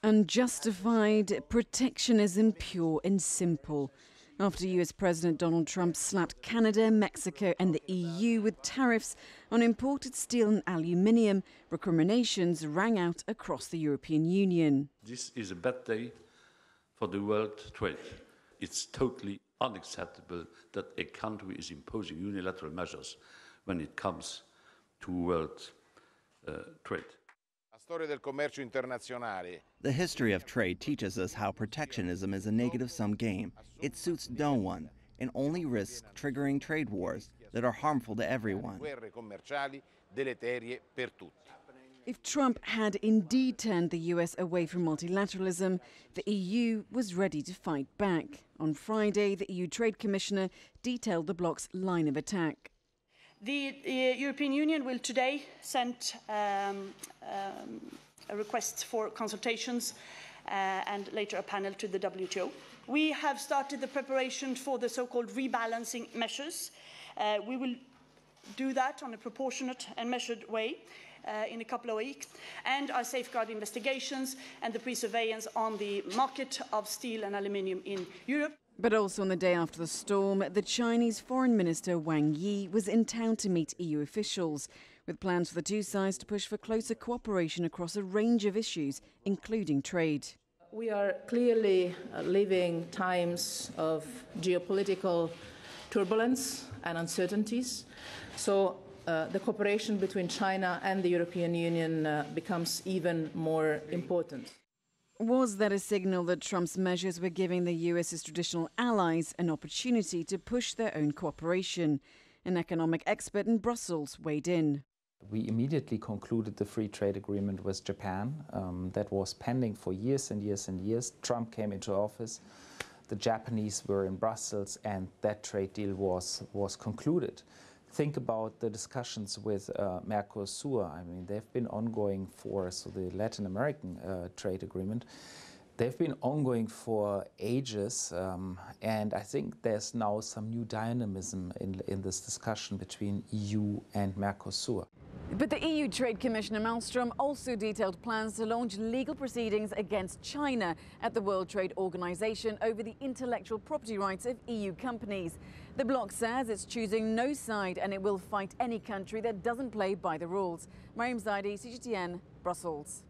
Unjustified protectionism, pure and simple. After US President Donald Trump slapped Canada, Mexico and the EU with tariffs on imported steel and aluminium, recriminations rang out across the European Union. This is a bad day for the world trade. It's totally unacceptable that a country is imposing unilateral measures when it comes to world trade. The history of trade teaches us how protectionism is a negative-sum game. It suits no one and only risks triggering trade wars that are harmful to everyone. If Trump had indeed turned the US away from multilateralism, the EU was ready to fight back. On Friday, the EU Trade Commissioner detailed the bloc's line of attack. The European Union will today send a request for consultations and later a panel to the WTO. We have started the preparation for the so-called rebalancing measures. We will do that on a proportionate and measured way in a couple of weeks, and our safeguard investigations and the pre-surveillance on the market of steel and aluminium in Europe. But also on the day after the storm, the Chinese Foreign Minister Wang Yi was in town to meet EU officials, with plans for the two sides to push for closer cooperation across a range of issues, including trade. We are clearly living times of geopolitical turbulence and uncertainties, so the cooperation between China and the European Union becomes even more important. Was that a signal that Trump's measures were giving the US's traditional allies an opportunity to push their own cooperation? An economic expert in Brussels weighed in. We immediately concluded the free trade agreement with Japan. That was pending for years and years and years. Trump came into office, the Japanese were in Brussels, and that trade deal was concluded. Think about the discussions with Mercosur. I mean, they've been ongoing so the Latin American trade agreement, they've been ongoing for ages, and I think there's now some new dynamism in this discussion between EU and Mercosur. But the EU Trade Commissioner Malmström also detailed plans to launch legal proceedings against China at the World Trade Organization over the intellectual property rights of EU companies. The bloc says it's choosing no side and it will fight any country that doesn't play by the rules. Mariam Zaidi, CGTN, Brussels.